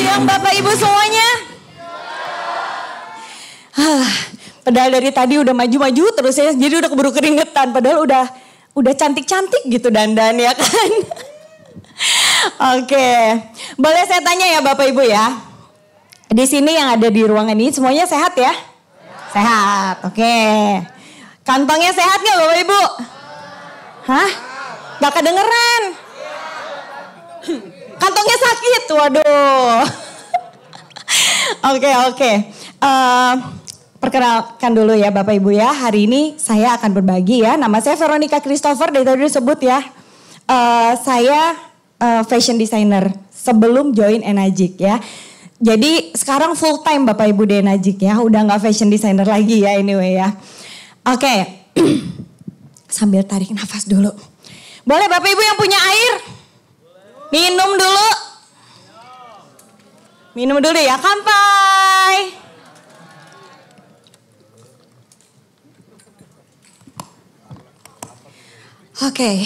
siang Bapak Ibu semuanya. Padahal dari tadi udah maju-maju terus ya, jadi udah keburu keringetan. Padahal udah cantik-cantik gitu dandan ya kan. Oke, boleh saya tanya ya Bapak Ibu ya. Di sini yang ada di ruangan ini semuanya sehat ya? Sehat, oke. Kantongnya sehat gak Bapak Ibu? Hah? Gak kedengeran? Kantongnya sakit, waduh. Oke. Perkenalkan dulu ya Bapak Ibu ya. Hari ini saya akan berbagi ya. Nama saya Veronica Christopher, dari tadi disebut ya. Saya fashion designer sebelum join Enagic ya. Jadi sekarang full time Bapak Ibu di Enagic ya. Udah gak fashion designer lagi ya anyway ya. Oke. Sambil tarik nafas dulu. Boleh Bapak Ibu yang punya air? Minum dulu. Minum dulu ya, kampai. Oke.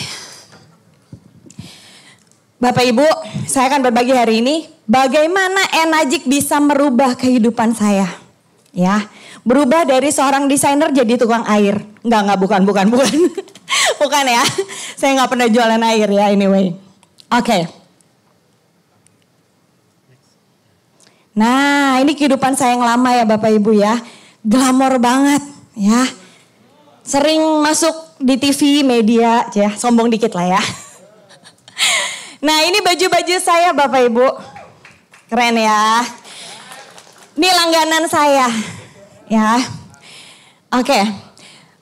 Bapak Ibu, saya akan berbagi hari ini bagaimana Enagic bisa merubah kehidupan saya. Ya, berubah dari seorang desainer jadi tukang air. Bukan. Bukan ya. Saya nggak pernah jualan air ya anyway. Oke. Nah, ini kehidupan saya yang lama ya Bapak Ibu ya. Glamor banget ya. Sering masuk di TV, media, ya sombong dikit lah ya. Nah, ini baju-baju saya Bapak Ibu. Keren ya. Ini langganan saya. Ya. Oke.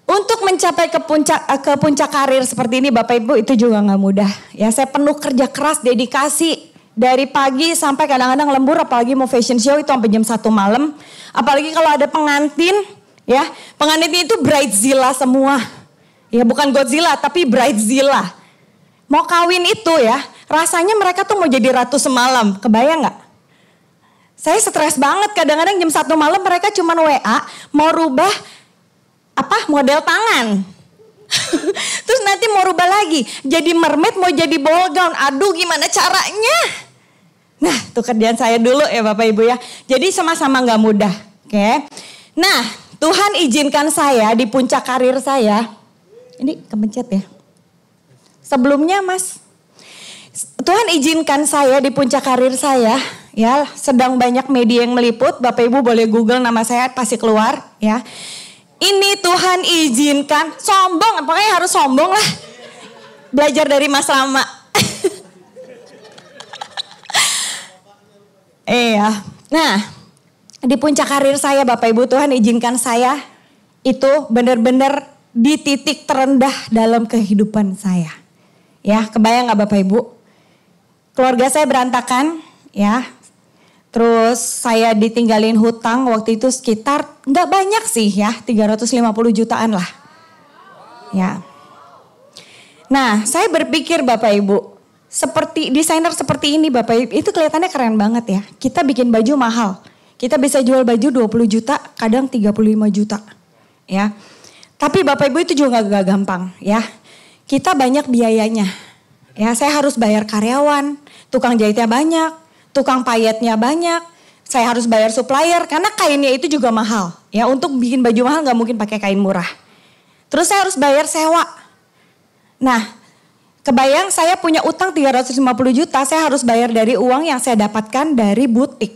Untuk mencapai ke puncak karir seperti ini Bapak Ibu itu juga gak mudah. Ya, saya penuh kerja keras, dedikasi. Dari pagi sampai kadang-kadang lembur, apalagi mau fashion show itu sampai jam 1 malam. Apalagi kalau ada pengantin, ya. Pengantin itu bridezilla semua. Ya, bukan Godzilla tapi bridezilla. Mau kawin itu ya, rasanya mereka tuh mau jadi ratu semalam. Kebayang gak? Saya stres banget, kadang-kadang jam 1 malam mereka cuman WA mau rubah model tangan. Terus nanti mau rubah lagi, jadi mermaid mau jadi ball gown. Aduh, gimana caranya? Nah, itu kerjaan saya dulu ya Bapak Ibu ya. Jadi sama-sama gak mudah. Oke. Nah, Tuhan izinkan saya di puncak karir saya. Ini kepencet ya. Sebelumnya Mas, Tuhan izinkan saya di puncak karir saya. Ya, sedang banyak media yang meliput. Bapak Ibu boleh Google nama saya pasti keluar ya. Ini Tuhan izinkan, sombong, pokoknya harus sombong lah. Belajar dari Mas Rama. Iya. Nah, di puncak karir saya Bapak Ibu, Tuhan izinkan saya itu benar-benar di titik terendah dalam kehidupan saya. Ya, kebayang gak Bapak Ibu? Keluarga saya berantakan, ya. Terus saya ditinggalin hutang waktu itu sekitar gak banyak sih ya, 350 jutaan lah. Ya. Nah, saya berpikir Bapak Ibu, seperti desainer seperti ini Bapak Ibu, itu kelihatannya keren banget ya. Kita bikin baju mahal. Kita bisa jual baju 20 juta, kadang 35 juta. Ya. Tapi Bapak Ibu itu juga gak gampang ya. Kita banyak biayanya. Ya, saya harus bayar karyawan, tukang jahitnya banyak, tukang payetnya banyak, saya harus bayar supplier karena kainnya itu juga mahal. Ya, untuk bikin baju mahal gak mungkin pakai kain murah. Terus saya harus bayar sewa. Nah, kebayang saya punya utang 350 juta, saya harus bayar dari uang yang saya dapatkan dari butik.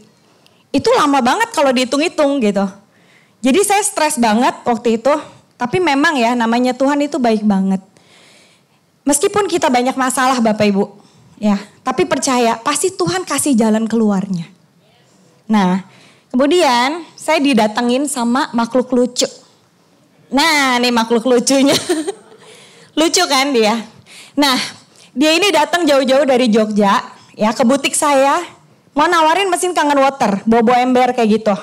Itu lama banget kalau dihitung-hitung gitu. Jadi saya stres banget waktu itu, tapi memang ya namanya Tuhan itu baik banget. Meskipun kita banyak masalah Bapak Ibu, ya, tapi percaya pasti Tuhan kasih jalan keluarnya. Nah, kemudian saya didatengin sama makhluk lucu. Nah, nih makhluk lucunya. Lucu kan dia? Nah, dia ini datang jauh-jauh dari Jogja, ya, ke butik saya, mau nawarin mesin kangen water, bobo ember kayak gitu.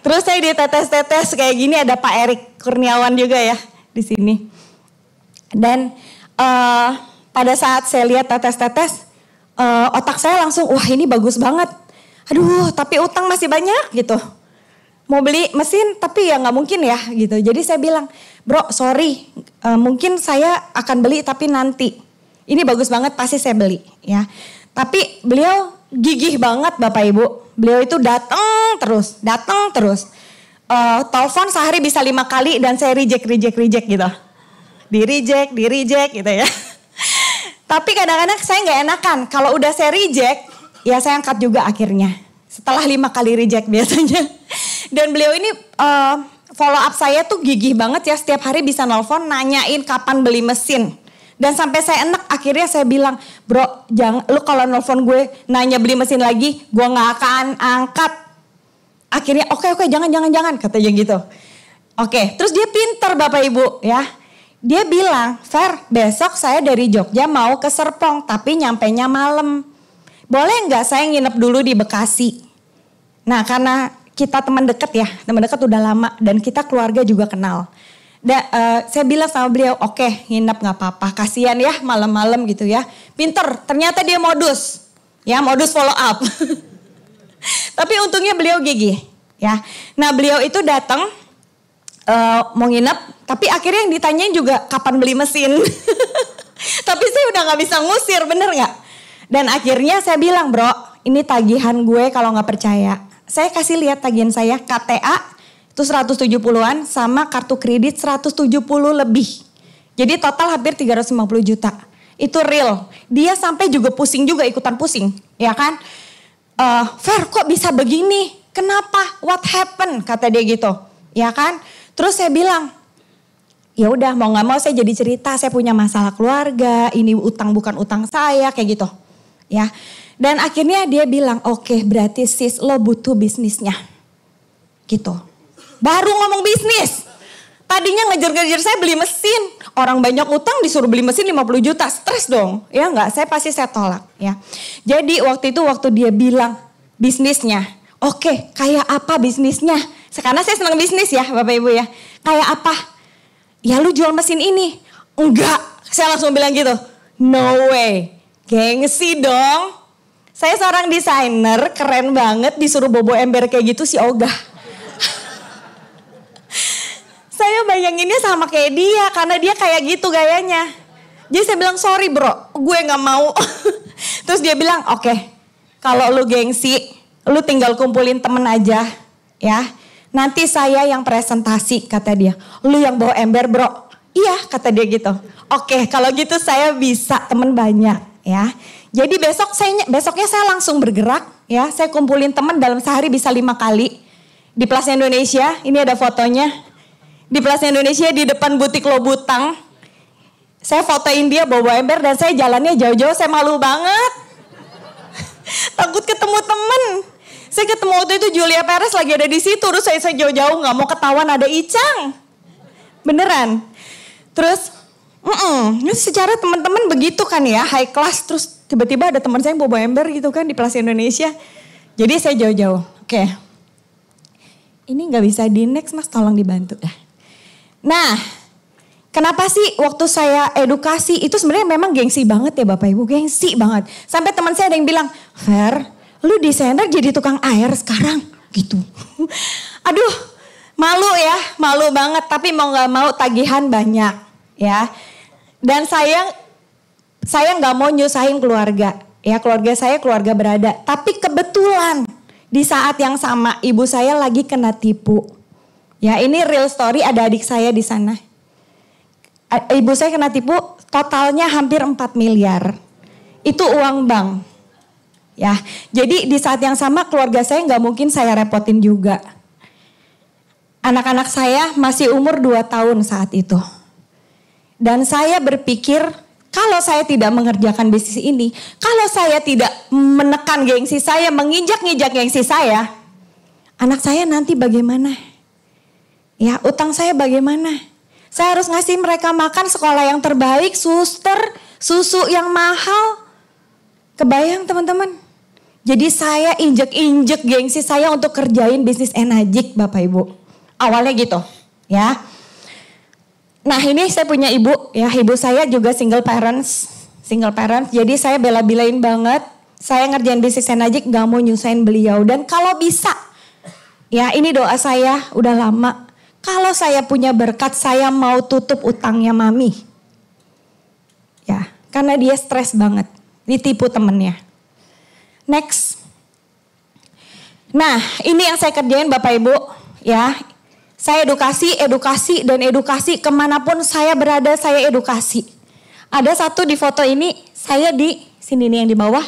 Terus saya ditetes-tetes kayak gini, ada Pak Erik Kurniawan juga ya di sini. Dan pada saat saya lihat tetes-tetes, otak saya langsung, wah ini bagus banget. Aduh, tapi utang masih banyak gitu. Mau beli mesin tapi ya gak mungkin ya gitu. Jadi saya bilang, bro sorry, mungkin saya akan beli tapi nanti. Ini bagus banget pasti saya beli ya. Tapi beliau gigih banget Bapak Ibu. Beliau itu datang terus. Telepon sehari bisa 5 kali dan saya reject gitu. Di reject gitu ya. Tapi kadang-kadang saya nggak enakan. Kalau udah saya reject, ya saya angkat juga akhirnya. Setelah 5 kali reject biasanya. Dan beliau ini follow up saya tuh gigih banget ya. Setiap hari bisa nelfon nanyain kapan beli mesin. Dan sampai saya enak akhirnya saya bilang, bro jangan, lu kalau nelfon gue nanya beli mesin lagi, gue gak akan angkat. Akhirnya oke jangan katanya gitu. Oke, terus dia pinter Bapak Ibu ya. Dia bilang, Fer besok saya dari Jogja mau ke Serpong tapi nyampenya malam. Boleh gak saya nginep dulu di Bekasi? Nah karena kita teman dekat ya, teman dekat udah lama dan kita keluarga juga kenal. Saya bilang sama beliau, oke nginep gak apa-apa, kasihan ya malam-malam gitu ya. Pinter, ternyata dia modus follow up. Tapi untungnya beliau gigih ya. Nah beliau itu datang mau nginep, tapi akhirnya yang ditanyain juga kapan beli mesin. Tapi saya udah gak bisa ngusir, bener gak? Dan akhirnya saya bilang, bro ini tagihan gue kalau gak percaya. Saya kasih lihat tagihan saya, KTA itu 170-an sama kartu kredit 170 lebih. Jadi total hampir 350 juta. Itu real. Dia sampai juga pusing juga, ikutan pusing. Ya kan? Fer kok bisa begini? Kenapa? What happened? Kata dia gitu. Ya kan? Terus saya bilang, ya udah mau gak mau saya jadi cerita. Saya punya masalah keluarga. Ini utang bukan utang saya. Kayak gitu. Ya. Dan akhirnya dia bilang, oke, berarti sis lo butuh bisnisnya. Gitu. Baru ngomong bisnis. Tadinya ngejar-ngejar saya beli mesin. Orang banyak utang disuruh beli mesin 50 juta. Stres dong. Ya enggak, saya pasti saya tolak. Ya. Jadi waktu dia bilang bisnisnya. Oke, kayak apa bisnisnya? Karena saya senang bisnis ya Bapak Ibu ya. Kayak apa? Ya lu jual mesin ini. Enggak. Saya langsung bilang gitu. No way. Gengsi dong. Saya seorang desainer keren banget disuruh bobo ember kayak gitu si ogah. Saya bayanginnya sama kayak dia karena dia kayak gitu gayanya. Jadi saya bilang sorry bro, gue gak mau. Terus dia bilang oke, kalau lu gengsi, lu tinggal kumpulin temen aja ya. Nanti saya yang presentasi kata dia. Lu yang bawa ember bro. Iya kata dia gitu. Oke kalau gitu saya bisa temen banyak ya. Jadi besoknya saya langsung bergerak ya. Saya kumpulin temen dalam sehari bisa 5 kali. Di Plaza Indonesia, ini ada fotonya. Di Plaza Indonesia di depan butik Lobutang. Saya fotoin dia bawa ember dan saya jalannya jauh-jauh, saya malu banget. Takut ketemu temen. Saya ketemu waktu itu Julia Perez lagi ada di situ, terus saya jauh-jauh gak mau ketahuan ada Icang. Beneran. Terus, secara teman-teman begitu kan ya, high class. Terus tiba-tiba ada teman saya yang bawa ember gitu kan di Plaza Indonesia. Jadi saya jauh-jauh, oke. Ini gak bisa di next mas, tolong dibantu ya. Nah, kenapa sih waktu saya edukasi itu sebenarnya memang gengsi banget ya Bapak Ibu, gengsi banget. Sampai teman saya ada yang bilang, Fer, lu desainer jadi tukang air sekarang gitu. Aduh, malu banget. Tapi mau gak mau tagihan banyak ya. Dan saya gak mau nyusahin keluarga. Ya keluarga saya keluarga berada. Tapi kebetulan di saat yang sama ibu saya lagi kena tipu. Ya ini real story, ada adik saya di sana. Ibu saya kena tipu totalnya hampir 4 miliar. Itu uang bank. Ya, jadi di saat yang sama keluarga saya nggak mungkin saya repotin juga. Anak-anak saya masih umur 2 tahun saat itu. Dan saya berpikir kalau saya tidak mengerjakan bisnis ini, kalau saya tidak menekan gengsi saya, menginjak-injak gengsi saya, anak saya nanti bagaimana? Ya, utang saya bagaimana? Saya harus ngasih mereka makan sekolah yang terbaik, suster, susu yang mahal. Kebayang teman-teman? Jadi saya injek-injek gengsi saya untuk kerjain bisnis Enajik Bapak Ibu. Awalnya gitu ya. Nah ini saya punya ibu ya, ibu saya juga single parents. Jadi saya bela-belain banget. Saya ngerjain bisnis Enajik gak mau nyusahin beliau. Dan kalau bisa, ya ini doa saya udah lama. Kalau saya punya berkat, saya mau tutup utangnya mami. Ya, karena dia stres banget, ditipu temennya. Next. Nah, ini yang saya kerjain Bapak Ibu, ya. Saya edukasi kemanapun saya berada saya edukasi. Ada satu di foto ini, saya di sini nih yang di bawah.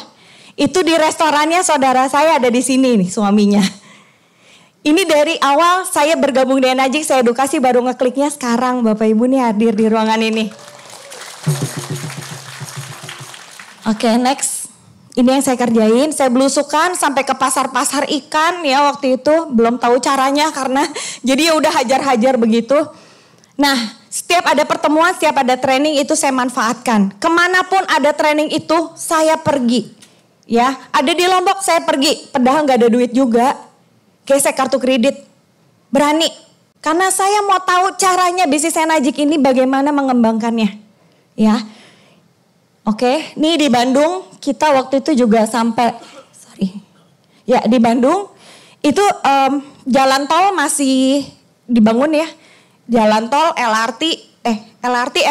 Itu di restorannya saudara saya ada di sini nih suaminya. Ini dari awal saya bergabung di Enagic, saya edukasi baru ngekliknya sekarang Bapak Ibu nih hadir di ruangan ini. Oke, next. Ini yang saya kerjain, saya belusukan sampai ke pasar-pasar ikan ya waktu itu. Belum tahu caranya karena jadi ya udah hajar-hajar begitu. Nah, setiap ada pertemuan, setiap ada training itu saya manfaatkan. Kemanapun ada training itu saya pergi. Ya, ada di Lombok saya pergi, padahal gak ada duit juga. Gesek kartu kredit, berani. Karena saya mau tahu caranya bisnis Enagic ini bagaimana mengembangkannya. Ya, oke, nih di Bandung kita waktu itu juga sampai, ya di Bandung itu jalan tol masih dibangun ya, jalan tol LRT,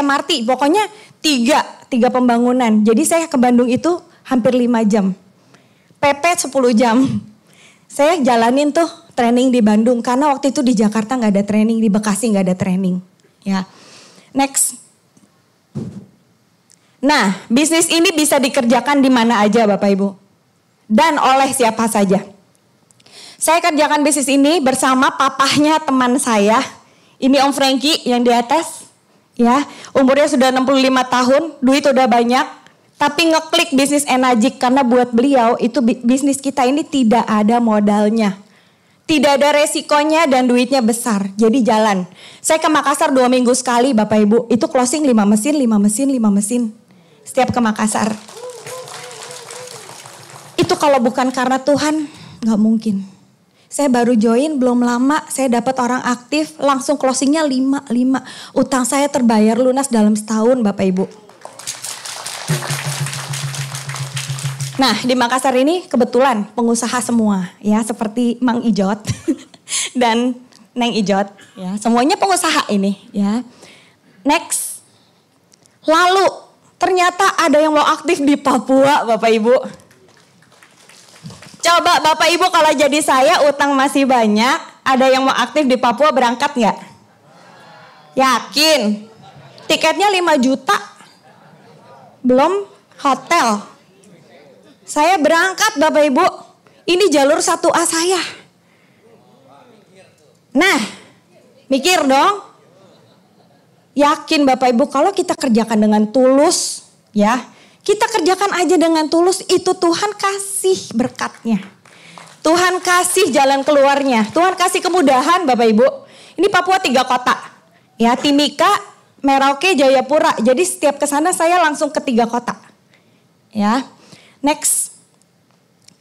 MRT, pokoknya tiga pembangunan. Jadi saya ke Bandung itu hampir 5 jam, PP 10 jam. Saya jalanin tuh training di Bandung karena waktu itu di Jakarta nggak ada training, di Bekasi nggak ada training. Ya, next. Nah, bisnis ini bisa dikerjakan di mana aja Bapak Ibu. Dan oleh siapa saja. Saya kerjakan bisnis ini bersama papahnya teman saya. Ini Om Franky yang di atas. Ya, umurnya sudah 65 tahun, duit udah banyak. Tapi ngeklik bisnis Enagic karena buat beliau itu bisnis kita ini tidak ada modalnya. Tidak ada resikonya dan duitnya besar. Jadi jalan. Saya ke Makassar 2 minggu sekali Bapak Ibu. Itu closing 5 mesin. Setiap ke Makassar. Itu kalau bukan karena Tuhan, gak mungkin. Saya baru join, belum lama, saya dapat orang aktif, langsung closingnya 5. Utang saya terbayar lunas dalam setahun Bapak Ibu. Nah, di Makassar ini kebetulan pengusaha semua, ya seperti Mang Ijot dan Neng Ijot, ya semuanya pengusaha ini, ya. Next. Lalu ternyata ada yang mau aktif di Papua Bapak Ibu. Coba Bapak Ibu kalau jadi saya utang masih banyak. Ada yang mau aktif di Papua berangkat gak? Yakin? Tiketnya 5 juta. Belum hotel. Saya berangkat Bapak Ibu. Ini jalur 1A saya. Nah, mikir dong. Yakin Bapak Ibu kalau kita kerjakan dengan tulus ya. Kita kerjakan aja dengan tulus itu Tuhan kasih berkatnya. Tuhan kasih jalan keluarnya. Tuhan kasih kemudahan Bapak Ibu. Ini Papua 3 kota. Ya, Timika, Merauke, Jayapura. Jadi setiap ke sana saya langsung ke 3 kota. Ya. Next.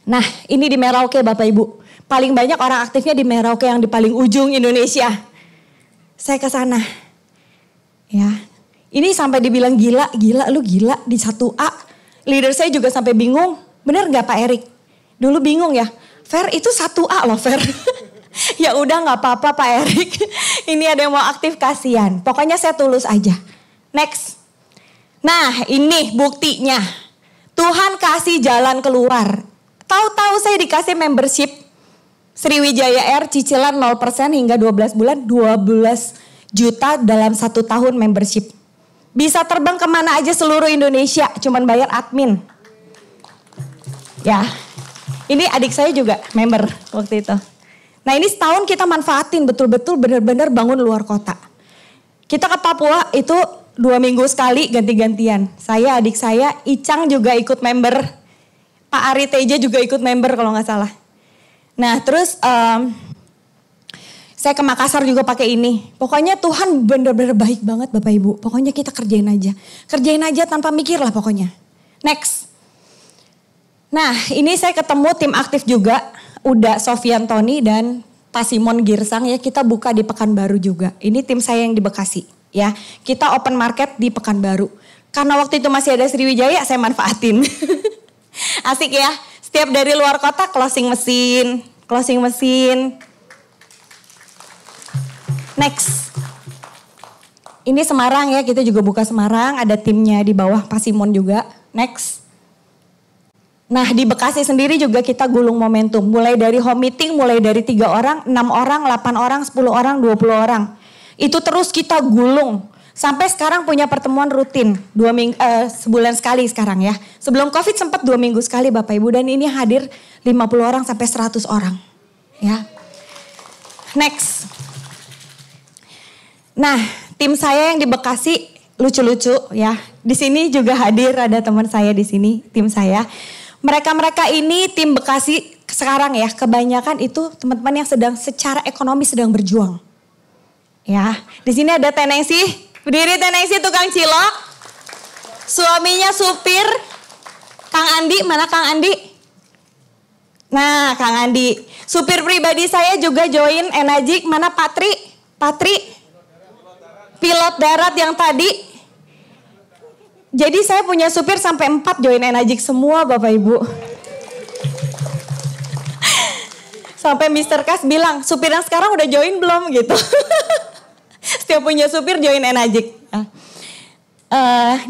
Nah, ini di Merauke Bapak Ibu. Paling banyak orang aktifnya di Merauke yang di paling ujung Indonesia. Saya ke sana. Ya, ini sampai dibilang gila lu gila di 1A. Leader saya juga sampai bingung, bener gak Pak Erik? Dulu bingung ya, Fer itu 1A loh Fer. Ya udah gak apa-apa Pak Erik, ini ada yang mau aktif kasihan. Pokoknya saya tulus aja. Next. Nah ini buktinya, Tuhan kasih jalan keluar. Tahu-tahu saya dikasih membership Sriwijaya Air cicilan 0% hingga 12 bulan, 12 juta dalam 1 tahun membership. Bisa terbang kemana aja seluruh Indonesia, cuman bayar admin. Ya, ini adik saya juga member waktu itu. Nah ini setahun kita manfaatin betul-betul benar-benar bangun luar kota. Kita ke Papua itu 2 minggu sekali ganti-gantian. Saya, adik saya, Icang juga ikut member. Pak Ari Teja juga ikut member kalau gak salah. Nah terus saya ke Makassar juga pakai ini. Pokoknya Tuhan benar-benar baik banget Bapak Ibu. Pokoknya kita kerjain aja. Kerjain aja tanpa mikir lah pokoknya. Next. Nah ini saya ketemu tim aktif juga. Uda Sofian Tony dan Pak Simon Girsang ya. Kita buka di Pekanbaru juga. Ini tim saya yang di Bekasi ya. Kita open market di Pekanbaru. Karena waktu itu masih ada Sriwijaya saya manfaatin. Asik ya. Setiap dari luar kota closing mesin. Next. Ini Semarang ya, kita juga buka Semarang, ada timnya di bawah Pak Simon juga. Next. Nah di Bekasi sendiri juga kita gulung momentum. Mulai dari home meeting, mulai dari 3 orang, 6 orang, 8 orang, 10 orang, 20 orang. Itu terus kita gulung. Sampai sekarang punya pertemuan rutin. Sebulan sekali sekarang ya. Sebelum COVID sempat 2 minggu sekali Bapak Ibu. Dan ini hadir 50 orang sampai 100 orang. Ya. Next. Nah tim saya yang di Bekasi lucu-lucu ya. Di sini juga hadir ada teman saya di sini, tim saya. Mereka-mereka ini tim Bekasi sekarang ya, kebanyakan itu teman-teman yang sedang secara ekonomi sedang berjuang. Ya, di sini ada Tenengsi, berdiri Tenengsi tukang cilok. Suaminya supir. Kang Andi, mana Kang Andi? Nah, Kang Andi. Supir pribadi saya juga join Enajik, mana Patri? Patri? Pilot darat yang tadi. Jadi saya punya supir sampai 4 join Enajik semua Bapak Ibu. Sampai Mr. Kas bilang, supir yang sekarang udah join belum gitu. Setiap punya supir join Enajik.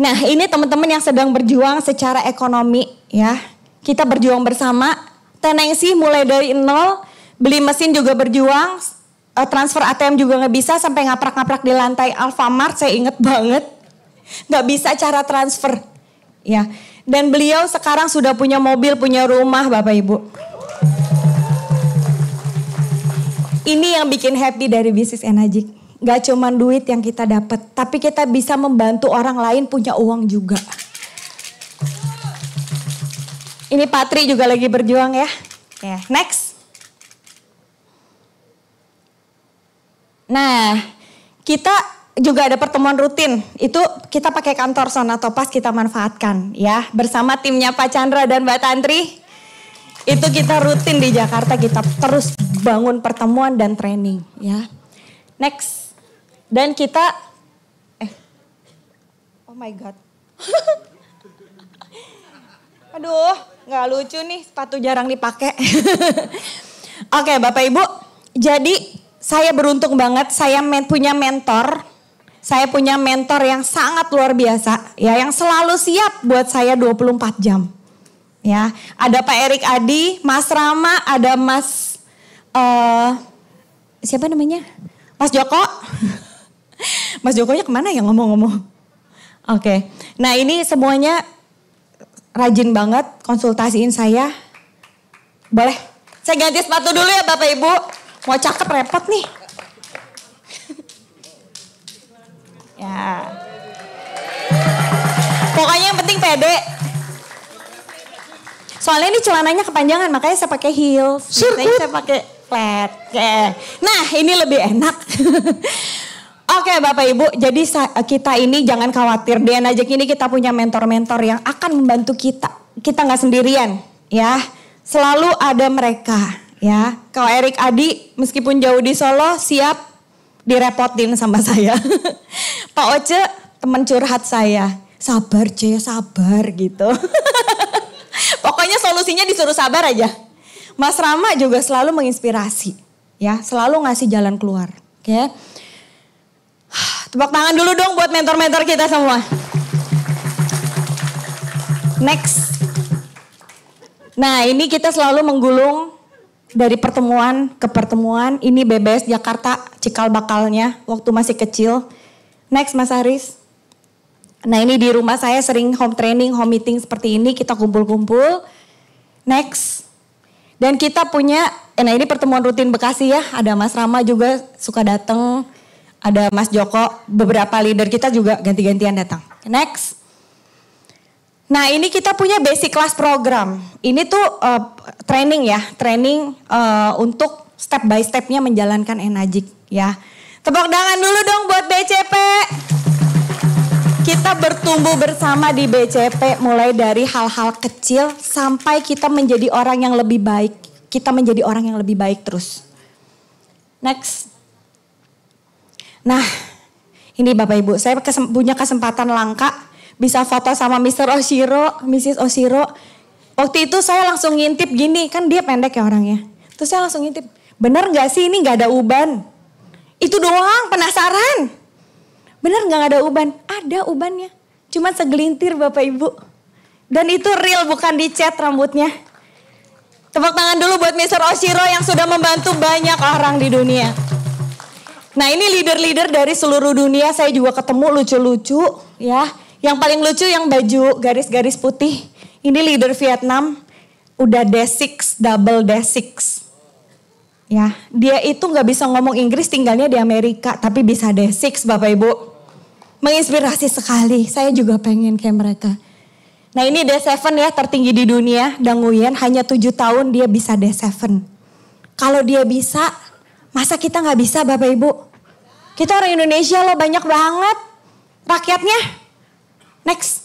Nah ini teman-teman yang sedang berjuang secara ekonomi ya. Kita berjuang bersama. Tenengsi mulai dari nol, beli mesin juga berjuang. Transfer ATM juga gak bisa sampai ngaprak-ngaprak di lantai Alfamart, saya inget banget. Gak bisa cara transfer. Ya. Dan beliau sekarang sudah punya mobil, punya rumah Bapak Ibu. Ini yang bikin happy dari bisnis Enajik. Gak cuma duit yang kita dapat, tapi kita bisa membantu orang lain punya uang juga. Ini Patri juga lagi berjuang ya. Oke, next. Nah, kita juga ada pertemuan rutin. Itu kita pakai kantor Sonatopas kita manfaatkan ya. Bersama timnya Pak Chandra dan Mbak Tantri. Itu kita rutin di Jakarta, kita terus bangun pertemuan dan training ya. Next. Dan kita oh my god. Aduh, gak lucu nih, sepatu jarang dipakai. Oke Bapak Ibu, jadi saya beruntung banget, saya punya mentor. Saya punya mentor yang sangat luar biasa, ya, yang selalu siap buat saya 24 jam. Ya, ada Pak Erik Adi, Mas Rama, ada Mas siapa namanya? Mas Joko. Mas Jokonya kemana ya ngomong-ngomong? Oke. Nah, ini semuanya rajin banget konsultasiin saya. Boleh? Saya ganti sepatu dulu ya Bapak Ibu. Mau cakep repot nih. Ya. Pokoknya yang penting pede. Soalnya ini celananya kepanjangan, makanya saya pakai heels. Saya pakai flat. Nah, ini lebih enak. Oke Bapak Ibu, jadi kita ini jangan khawatir. Di Enajik ini kita punya mentor-mentor yang akan membantu kita. Kita nggak sendirian, ya. Selalu ada mereka, ya. Kalau Erik Adi, meskipun jauh di Solo, siap direpotin sama saya. Pak Oce, teman curhat saya. Sabar Ce, sabar gitu. Pokoknya solusinya disuruh sabar aja. Mas Rama juga selalu menginspirasi, ya. Selalu ngasih jalan keluar, oke. Tepuk tangan dulu dong buat mentor-mentor kita semua. Next. Nah ini kita selalu menggulung dari pertemuan ke pertemuan. Ini BBS Jakarta cikal bakalnya waktu masih kecil. Next Mas Haris. Nah ini di rumah saya sering home training, home meeting seperti ini. Kita kumpul-kumpul. Next. Dan kita punya, nah ini pertemuan rutin Bekasi ya. Ada Mas Rama juga suka datang. Ada Mas Joko, beberapa leader kita juga ganti-gantian datang. Next. Nah ini kita punya basic class program. Ini tuh training ya, training untuk step by stepnya menjalankan Enajik ya. Tepuk tangan dulu dong buat BCP. Kita bertumbuh bersama di BCP mulai dari hal-hal kecil sampai kita menjadi orang yang lebih baik. Kita menjadi orang yang lebih baik terus. Next. Nah, ini Bapak Ibu, saya punya kesempatan langka bisa foto sama Mr. Oshiro, Mrs. Oshiro. Waktu itu saya langsung ngintip gini, kan dia pendek ya orangnya. Terus saya langsung ngintip, bener gak sih ini gak ada uban? Itu doang, penasaran. Bener gak ada uban? Ada ubannya, cuma segelintir Bapak Ibu. Dan itu real, bukan dicat rambutnya. Tepuk tangan dulu buat Mr. Oshiro yang sudah membantu banyak orang di dunia. Nah ini leader-leader dari seluruh dunia, saya juga ketemu lucu-lucu ya. Yang paling lucu yang baju garis-garis putih. Ini leader Vietnam, udah D6, double D6. Ya, dia itu gak bisa ngomong Inggris, tinggalnya di Amerika, tapi bisa D6 Bapak Ibu. Menginspirasi sekali, saya juga pengen kayak mereka. Nah ini D7 ya, tertinggi di dunia, Dang Nguyen, hanya 7 tahun dia bisa D7. Kalau dia bisa, masa kita gak bisa Bapak Ibu? Kita orang Indonesia loh, banyak banget rakyatnya. Next.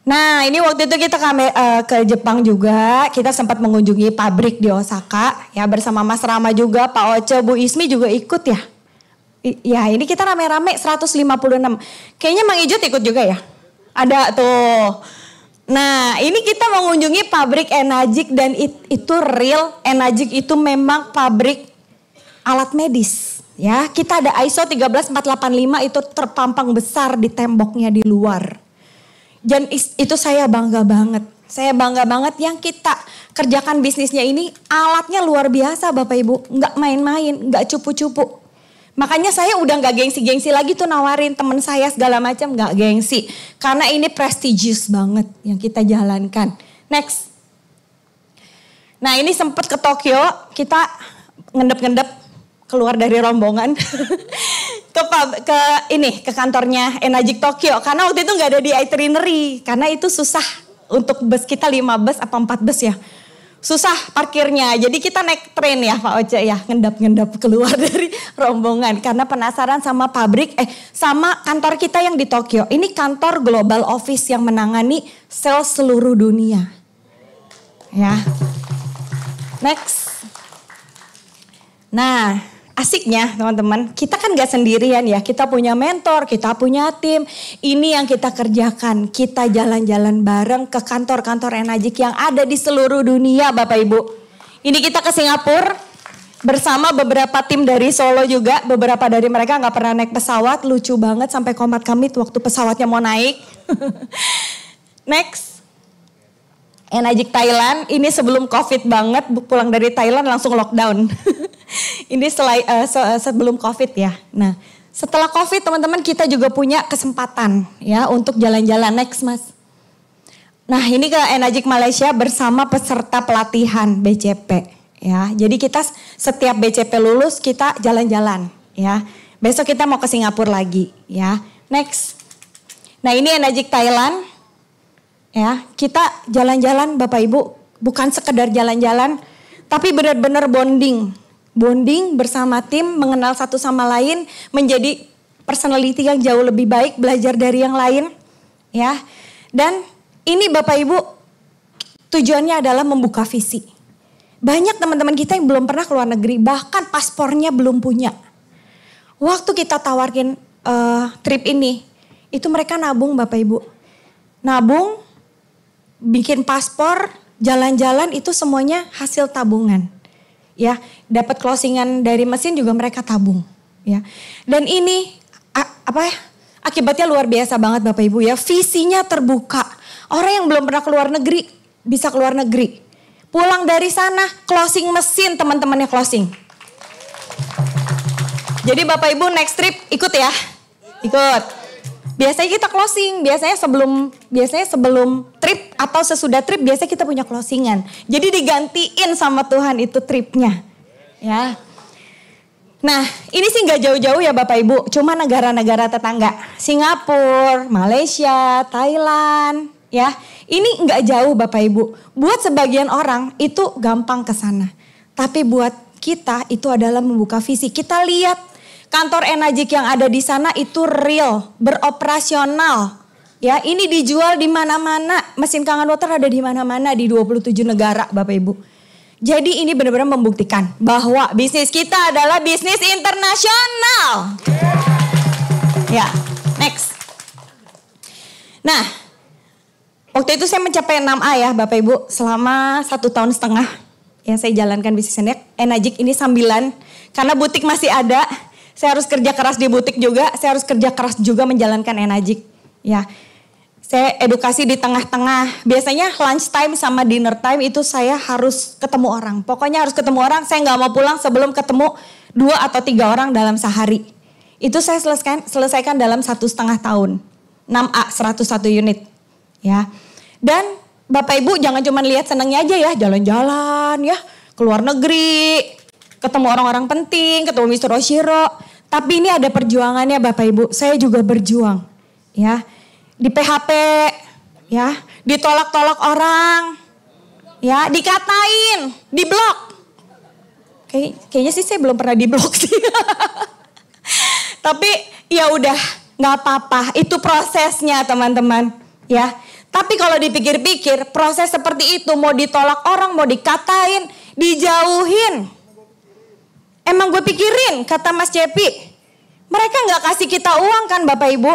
Nah ini waktu itu kita ke Jepang juga, kita sempat mengunjungi pabrik di Osaka. Ya bersama Mas Rama juga, Pak Oce, Bu Ismi juga ikut ya. Ya ini kita rame-rame 156. Kayaknya Mang Ijut ikut juga ya. Ada tuh. Nah ini kita mengunjungi pabrik Enagic dan itu real. Enagic itu memang pabrik alat medis. Ya kita ada ISO 13485 itu terpampang besar di temboknya di luar. Dan itu saya bangga banget. Saya bangga banget yang kita kerjakan bisnisnya ini alatnya luar biasa Bapak Ibu. Nggak main-main, nggak cupu-cupu. Makanya saya udah gak gengsi-gengsi lagi tuh nawarin temen saya segala macam, gak gengsi. Karena ini prestigious banget yang kita jalankan. Next. Nah ini sempat ke Tokyo, kita ngendep-ngendep keluar dari rombongan. ke kantornya Enagic Tokyo. Karena waktu itu gak ada di itinerary. Karena itu susah untuk bus kita 5 bus apa 4 bus ya. Susah parkirnya, jadi kita naik train ya Pak Oce ya, ngendap-ngendap keluar dari rombongan. Karena penasaran sama sama kantor kita yang di Tokyo. Ini kantor Global Office yang menangani sales seluruh dunia. Ya, next. Nah asiknya teman-teman, kita kan gak sendirian ya, kita punya mentor, kita punya tim. Ini yang kita kerjakan, kita jalan-jalan bareng ke kantor-kantor Enagic yang ada di seluruh dunia Bapak Ibu. Ini kita ke Singapura bersama beberapa tim dari Solo juga. Beberapa dari mereka gak pernah naik pesawat, lucu banget sampai komat kamit waktu pesawatnya mau naik. Next. Enagic Thailand, ini sebelum COVID banget, pulang dari Thailand langsung lockdown. Ini sebelum COVID ya. Nah setelah COVID teman-teman kita juga punya kesempatan ya untuk jalan-jalan. Next Mas. Nah ini ke Enagic Malaysia bersama peserta pelatihan BCP. Ya, jadi kita setiap BCP lulus kita jalan-jalan ya. Besok kita mau ke Singapura lagi ya. Next. Nah ini Enagic Thailand. Ya, kita jalan-jalan Bapak Ibu, bukan sekedar jalan-jalan, tapi benar-benar bonding bersama tim, mengenal satu sama lain, menjadi personality yang jauh lebih baik, belajar dari yang lain, ya. Dan ini Bapak Ibu, tujuannya adalah membuka visi. Banyak teman-teman kita yang belum pernah ke luar negeri, bahkan paspornya belum punya. Waktu kita tawarkan trip ini, itu mereka nabung Bapak Ibu, nabung. Bikin paspor, jalan-jalan itu semuanya hasil tabungan. Ya, dapat closingan dari mesin juga mereka tabung, ya. Dan ini akibatnya luar biasa banget Bapak Ibu ya. Visinya terbuka. Orang yang belum pernah keluar negeri bisa keluar negeri. Pulang dari sana closing mesin, teman-temannya closing. Jadi Bapak Ibu next trip ikut ya. Ikut. Biasanya kita closing, biasanya sebelum trip atau sesudah trip biasanya kita punya closingan. Jadi digantiin sama Tuhan itu tripnya. Ya. Nah ini sih gak jauh-jauh ya Bapak Ibu, cuma negara-negara tetangga. Singapura, Malaysia, Thailand ya. Ini gak jauh Bapak Ibu. Buat sebagian orang itu gampang ke sana. Tapi buat kita itu adalah membuka visi. Kita lihat kantor Enagic yang ada di sana itu real, beroperasional. Ya, ini dijual di mana-mana. Mesin Kangen Water ada di mana-mana di 27 negara, Bapak Ibu. Jadi ini benar-benar membuktikan bahwa bisnis kita adalah bisnis internasional. Ya, next. Nah, waktu itu saya mencapai 6A ya, Bapak Ibu, selama 1,5 tahun. Ya, saya jalankan bisnis Enagic ini sambilan karena butik masih ada. Saya harus kerja keras di butik juga, saya harus kerja keras juga menjalankan Enagic. Ya, Saya edukasi di tengah-tengah. Biasanya lunch time sama dinner time itu saya harus ketemu orang. Pokoknya harus ketemu orang, saya nggak mau pulang sebelum ketemu 2 atau 3 orang dalam sehari. Itu saya selesaikan dalam 1,5 tahun. 6A, 101 unit. Ya. Dan Bapak Ibu jangan cuma lihat senangnya aja ya, jalan-jalan ya, keluar negeri, ketemu orang-orang penting, ketemu Mr. Oshiro. Tapi ini ada perjuangannya Bapak Ibu, saya juga berjuang. Ya. Di PHP, ya, ditolak-tolak orang, ya, dikatain, diblok. Kayaknya sih saya belum pernah diblok sih. Tapi ya udah, nggak apa-apa. Itu prosesnya teman-teman, ya. Tapi kalau dipikir-pikir, proses seperti itu mau ditolak orang, mau dikatain, dijauhin. Emang gue pikirin, kata Mas Cepi, mereka nggak kasih kita uang kan Bapak Ibu?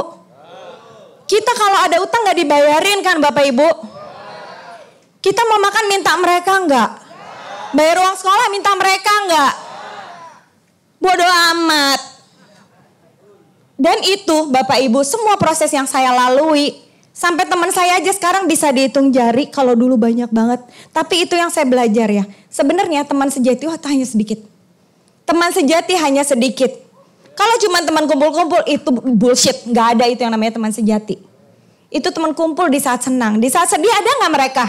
Kita kalau ada utang gak dibayarin kan Bapak Ibu? Kita mau makan minta mereka enggak? Bayar uang sekolah minta mereka enggak? Bodoh amat. Dan itu Bapak Ibu semua proses yang saya lalui. Sampai teman saya aja sekarang bisa dihitung jari kalau dulu banyak banget. Tapi itu yang saya belajar ya. Sebenarnya teman sejati hanya sedikit. Teman sejati hanya sedikit. Kalau cuma teman kumpul-kumpul itu bullshit. Gak ada itu yang namanya teman sejati. Itu teman kumpul di saat senang. Di saat sedih ada gak mereka?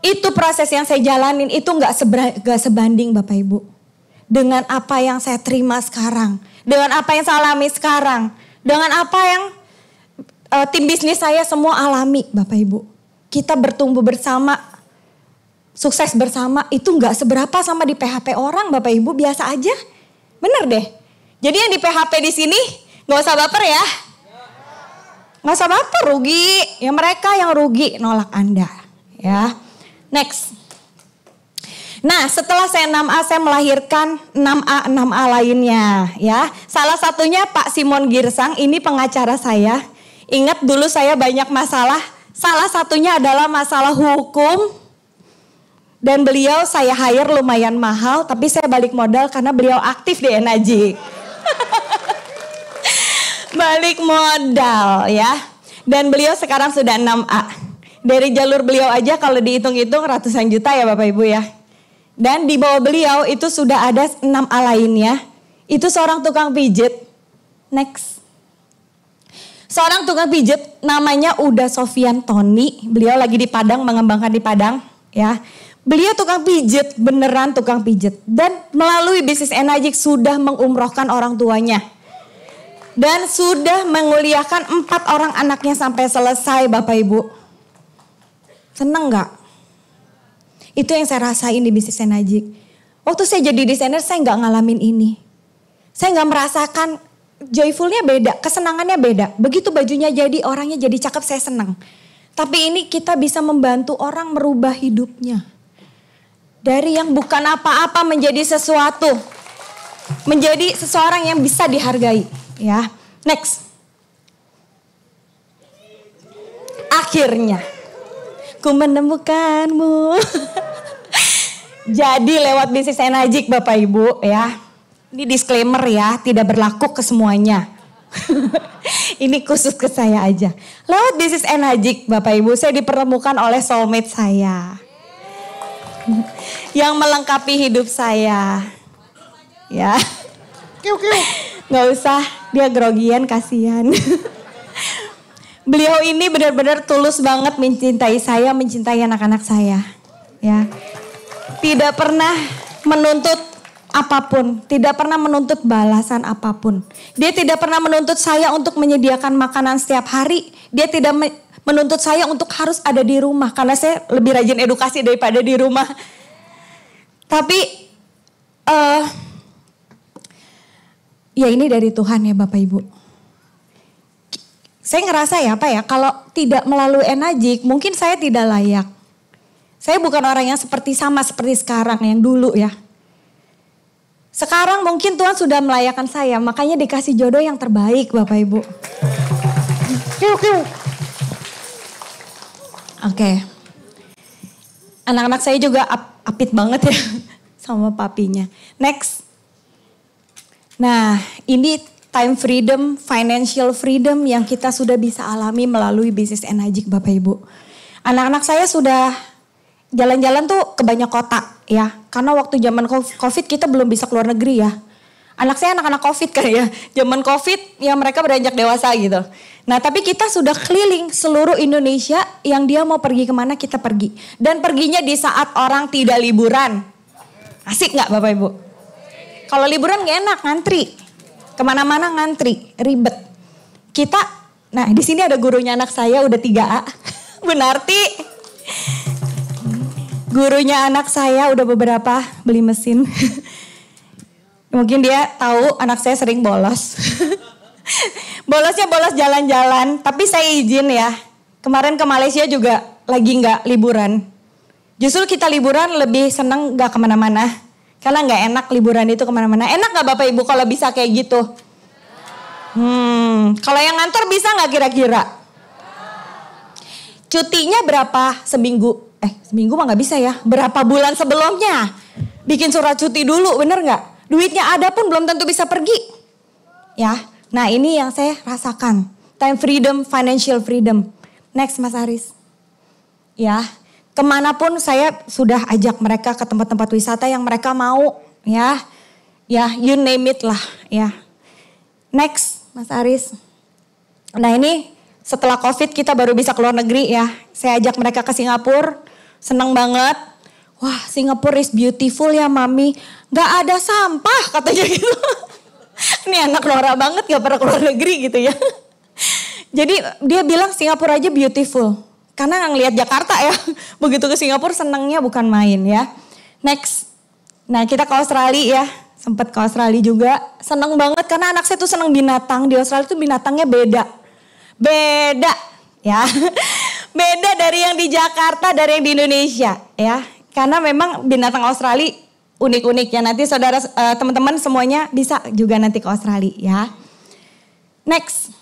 Itu proses yang saya jalanin. Itu gak sebanding Bapak Ibu. Dengan apa yang saya terima sekarang. Dengan apa yang saya alami sekarang. Dengan apa yang tim bisnis saya semua alami Bapak Ibu. Kita bertumbuh bersama. Sukses bersama itu gak seberapa sama di PHP orang Bapak Ibu, biasa aja. Bener deh. Jadi yang di PHP di sini gak usah baper ya. Gak usah baper, rugi. Ya mereka yang rugi nolak Anda. Ya. Next. Nah setelah saya 6A saya melahirkan 6A lainnya. Ya. Salah satunya Pak Simon Girsang, ini pengacara saya. Ingat dulu saya banyak masalah. Salah satunya adalah masalah hukum. Dan beliau saya hire lumayan mahal, tapi saya balik modal karena beliau aktif di NAJ. Balik modal ya. Dan beliau sekarang sudah 6A. Dari jalur beliau aja kalau dihitung-hitung ratusan juta ya Bapak Ibu ya. Dan di bawah beliau itu sudah ada 6A lainnya. Itu seorang tukang pijit. Next. Seorang tukang pijit namanya Uda Sofian Tony. Beliau lagi di Padang, mengembangkan di Padang ya. Beliau tukang pijit, beneran tukang pijit. Dan melalui bisnis Enajik sudah mengumrohkan orang tuanya. Dan sudah menguliakan 4 orang anaknya sampai selesai Bapak Ibu. Seneng gak? Itu yang saya rasain di bisnis Enajik. Waktu saya jadi desainer saya gak ngalamin ini. Saya gak merasakan joyfulnya beda, kesenangannya beda. Begitu bajunya jadi, orangnya jadi cakep, saya senang. Tapi ini kita bisa membantu orang merubah hidupnya. Dari yang bukan apa-apa menjadi sesuatu. Menjadi seseorang yang bisa dihargai. Ya, next. Akhirnya. Ku menemukanmu. Jadi lewat bisnis Enajik Bapak Ibu ya. Ini disclaimer ya, tidak berlaku ke semuanya. Ini khusus ke saya aja. Lewat bisnis Enajik Bapak Ibu, saya dipertemukan oleh soulmate saya. Yang melengkapi hidup saya. Ya. Gak usah, dia grogian, kasihan. Beliau ini benar-benar tulus banget mencintai saya, mencintai anak-anak saya. Ya. Tidak pernah menuntut apapun, tidak pernah menuntut balasan apapun. Dia tidak pernah menuntut saya untuk menyediakan makanan setiap hari. Dia tidak menuntut saya untuk harus ada di rumah. Karena saya lebih rajin edukasi daripada di rumah. Tapi ya ini dari Tuhan ya Bapak Ibu. Saya ngerasa ya apa ya, kalau tidak melalui Enajik mungkin saya tidak layak. Saya bukan orang yang seperti sekarang yang dulu ya. Sekarang mungkin Tuhan sudah melayakkan saya, makanya dikasih jodoh yang terbaik Bapak Ibu. Oke. Anak-anak saya juga apit banget ya sama papinya. Next. Nah, ini time freedom, financial freedom yang kita sudah bisa alami melalui bisnis Enajik Bapak Ibu. Anak-anak saya sudah jalan-jalan tuh ke banyak kota ya. Karena waktu zaman COVID kita belum bisa keluar negeri ya. Anak saya anak-anak COVID kan ya. Zaman COVID ya mereka beranjak dewasa gitu. Nah tapi kita sudah keliling seluruh Indonesia, yang dia mau pergi kemana kita pergi. Dan perginya di saat orang tidak liburan. Asik gak Bapak Ibu? Kalau liburan gak enak, ngantri. Kemana-mana ngantri, ribet. Kita, nah di sini ada gurunya anak saya udah 3A. Bu Narti. Gurunya anak saya udah beberapa beli mesin. Mungkin dia tahu anak saya sering bolos. Bolosnya bolos jalan-jalan. Tapi saya izin ya. Kemarin ke Malaysia juga lagi gak liburan. Justru kita liburan lebih seneng gak kemana-mana. Karena gak enak liburan itu kemana-mana. Enak gak Bapak Ibu kalau bisa kayak gitu? Kalau yang ngantor bisa gak kira-kira? Cutinya berapa seminggu? Seminggu mah gak bisa ya. Berapa bulan sebelumnya? Bikin surat cuti dulu, bener gak? Duitnya ada pun belum tentu bisa pergi. Ya, nah ini yang saya rasakan. Time freedom, financial freedom. Next Mas Aris. Ya, kemanapun saya sudah ajak mereka ke tempat-tempat wisata yang mereka mau. Ya, you name it lah. Ya. Next Mas Aris. Nah ini setelah COVID kita baru bisa keluar negeri ya. Saya ajak mereka ke Singapura. Senang banget. Wah Singapura is beautiful ya Mami. Gak ada sampah katanya gitu. Ini anak norak banget gak pernah keluar negeri gitu ya. Jadi dia bilang Singapura aja beautiful. Karena ngelihat Jakarta ya. Begitu ke Singapura senangnya bukan main ya. Next. Nah kita ke Australia ya. Sempat ke Australia juga. Senang banget karena anak saya tuh senang binatang. Di Australia tuh binatangnya beda. Beda ya. Beda dari yang di Jakarta, dari yang di Indonesia ya. Karena memang binatang Australia unik-unik ya. Nanti saudara teman-teman semuanya bisa juga nanti ke Australia ya. Next.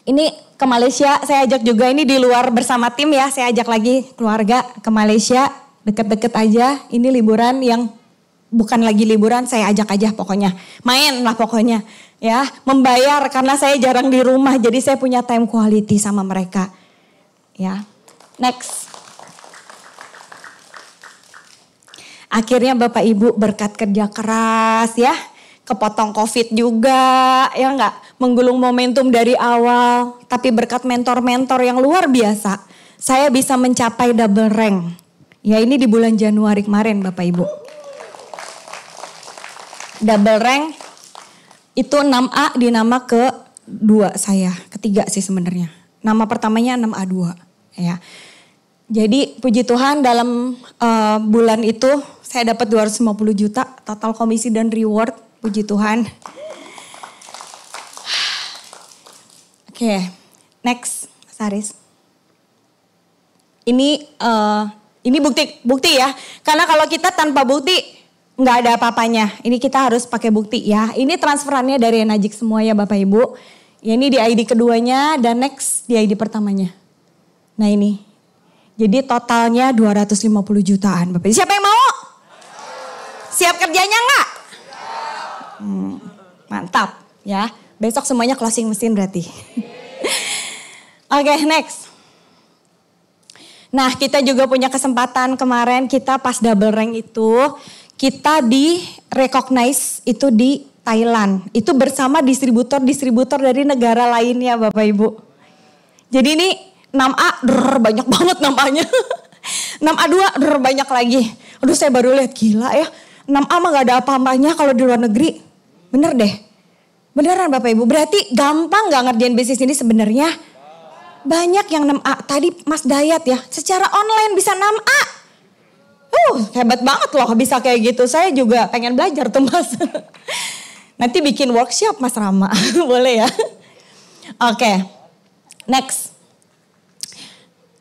Ini ke Malaysia saya ajak juga, ini di luar bersama tim ya. Saya ajak lagi keluarga ke Malaysia. Deket-deket aja. Ini liburan yang bukan lagi liburan, saya ajak aja pokoknya. Main lah pokoknya ya. Membayar karena saya jarang di rumah. Jadi saya punya time quality sama mereka. Ya. Next. Akhirnya Bapak Ibu berkat kerja keras ya. Kepotong COVID juga ya enggak. Menggulung momentum dari awal. Tapi berkat mentor-mentor yang luar biasa. Saya bisa mencapai double rank. Ya ini di bulan Januari kemarin Bapak Ibu. Double rank itu 6A dinama ke-2 saya. Ketiga sih sebenarnya. Nama pertamanya 6A2 ya. Jadi puji Tuhan dalam bulan itu saya dapat 250 juta total komisi dan reward. Puji Tuhan. Oke, next Mas Aris. Ini bukti ya. Karena kalau kita tanpa bukti nggak ada apa-apanya. Ini kita harus pakai bukti ya. Ini transferannya dari Enajik semua ya Bapak Ibu. Ya ini di ID keduanya dan next di ID pertamanya. Nah ini. Jadi totalnya 250 jutaan Bapak Ibu. Siapa yang mau? Siap kerjanya nggak? Mantap ya. Besok semuanya closing mesin berarti. Oke, next. Nah kita juga punya kesempatan kemarin kita pas double rank itu. Kita di recognize itu di Thailand. Itu bersama distributor-distributor dari negara lainnya Bapak Ibu. Jadi ini 6A banyak banget namanya. 6A2 banyak lagi. Aduh saya baru lihat gila ya. 6A mah gak ada apa-apanya kalau di luar negeri. Bener deh. Beneran Bapak Ibu. Berarti gampang gak ngerjain bisnis ini sebenarnya? Banyak yang 6A. Tadi Mas Dayat ya. Secara online bisa 6A. Hebat banget loh bisa kayak gitu. Saya juga pengen belajar tuh Mas. Nanti bikin workshop Mas Rama. Boleh ya? Oke. Next.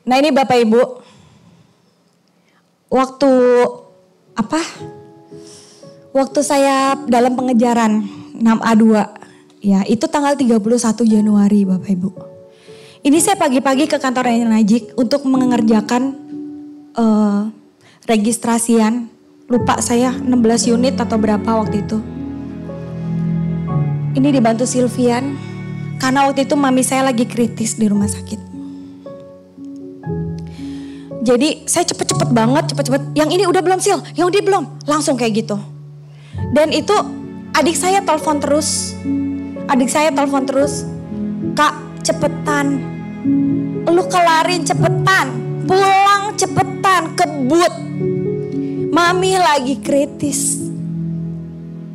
Nah ini Bapak Ibu. Waktu saya dalam pengejaran 6A2. Ya itu tanggal 31 Januari Bapak Ibu. Ini saya pagi-pagi ke kantor Enajik untuk mengerjakan registrasian. Lupa saya 16 unit atau berapa waktu itu. Ini dibantu Silvian. Karena waktu itu mami saya lagi kritis di rumah sakit. Jadi saya cepet-cepet banget, Yang ini udah belum Sil? Yang ini belum? Langsung kayak gitu. Dan itu adik saya telepon terus. Kak, cepetan. Lu kelarin cepetan. Pulang cepetan, kebut. Mami lagi kritis.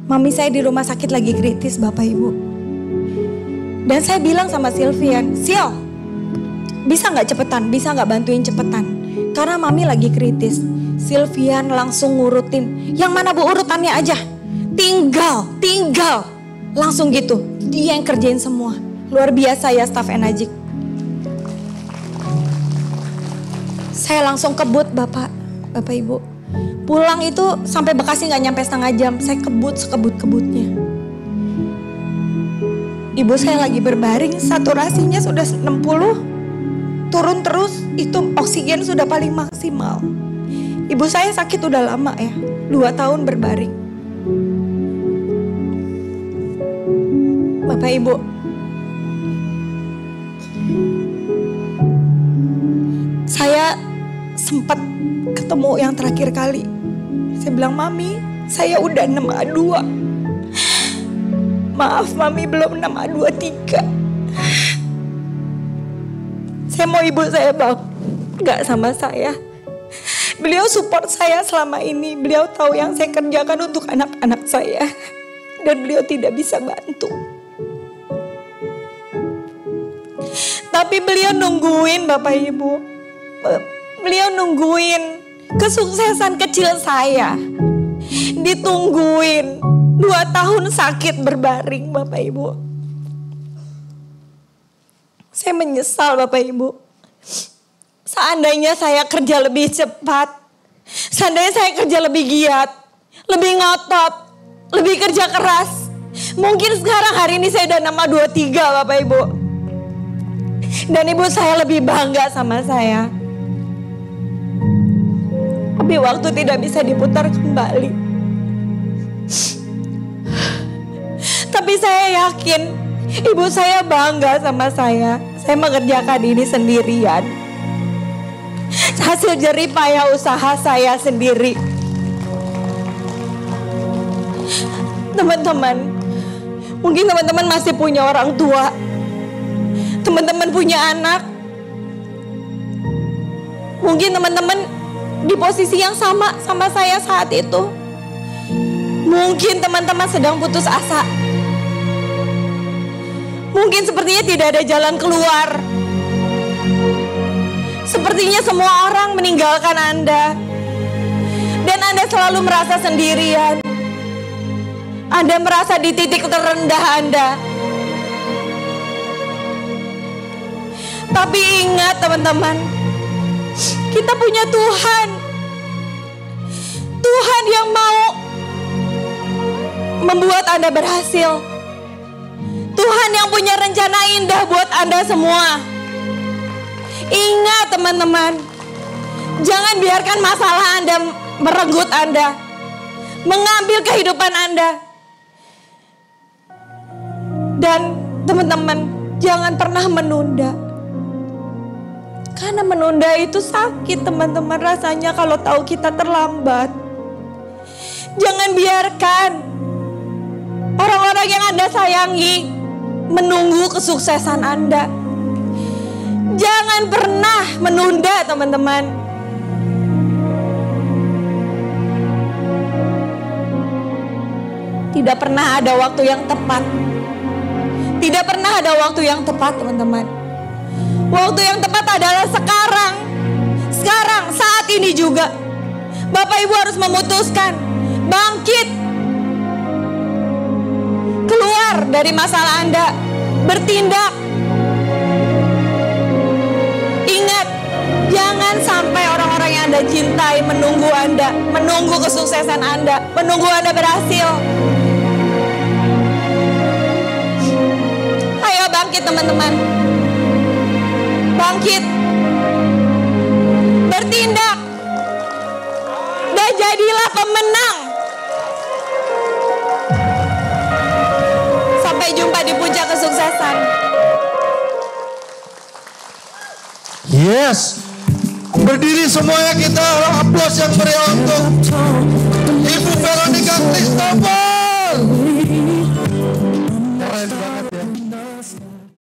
Mami saya di rumah sakit lagi kritis, Bapak Ibu. Dan saya bilang sama Silvian, Sil, bisa gak cepetan? Bisa gak bantuin cepetan? Karena mami lagi kritis. Silvian langsung ngurutin. Yang mana bu urutannya aja? Tinggal. Langsung gitu. Dia yang kerjain semua. Luar biasa ya staf Enajik. Saya langsung kebut Bapak Ibu. Pulang itu sampai Bekasi gak nyampe setengah jam. Saya kebut sekebut-kebutnya. Ibu saya lagi berbaring, saturasinya sudah 60. Turun terus, itu oksigen sudah paling maksimal. Ibu saya sakit udah lama ya, 2 tahun berbaring. Bapak Ibu, saya sempat ketemu yang terakhir kali. Saya bilang, Mami, saya udah 6A2. Maaf Mami, belum 6A23. Saya mau ibu saya bangga sama saya. Beliau support saya selama ini. Beliau tahu yang saya kerjakan untuk anak-anak saya. Dan beliau tidak bisa bantu. Tapi beliau nungguin Bapak Ibu. Beliau nungguin kesuksesan kecil saya. Ditungguin 2 tahun sakit berbaring Bapak Ibu. Saya menyesal Bapak Ibu. Seandainya saya kerja lebih cepat. Seandainya saya kerja lebih giat. Lebih ngotot. Lebih kerja keras. Mungkin sekarang hari ini saya udah 6A23 Bapak Ibu. Dan ibu saya lebih bangga sama saya. Tapi waktu tidak bisa diputar kembali. Tapi saya yakin ibu saya bangga sama saya. Saya mengerjakan ini sendirian. Hasil jerih payah usaha saya sendiri. Teman-teman, mungkin teman-teman masih punya orang tua. Teman-teman punya anak. Mungkin teman-teman di posisi yang sama saya saat itu. Mungkin teman-teman sedang putus asa. Mungkin sepertinya tidak ada jalan keluar. Sepertinya semua orang meninggalkan Anda. Dan Anda selalu merasa sendirian. Anda merasa di titik terendah Anda. Tapi ingat teman-teman, kita punya Tuhan. Tuhan yang mau membuat Anda berhasil. Tuhan yang punya rencana indah buat Anda semua. Ingat teman-teman, jangan biarkan masalah Anda merenggut Anda, mengambil kehidupan Anda. Dan teman-teman, jangan pernah menunda. Karena menunda itu sakit teman-teman rasanya kalau tahu kita terlambat. Jangan biarkan orang-orang yang Anda sayangi menunggu kesuksesan Anda. Jangan pernah menunda teman-teman. Tidak pernah ada waktu yang tepat. Tidak pernah ada waktu yang tepat teman-teman. Waktu yang tepat adalah sekarang. Sekarang, saat ini juga. Bapak Ibu harus memutuskan. Bangkit. Keluar dari masalah Anda. Bertindak. Ingat, jangan sampai orang-orang yang Anda cintai menunggu Anda. Menunggu kesuksesan Anda. Menunggu Anda berhasil. Ayo bangkit teman-teman. Bangkit. Bertindak. Dan jadilah pemenang. Sampai di puncak kesuksesan. Yes. Berdiri semuanya, kita aplaus yang meriah untuk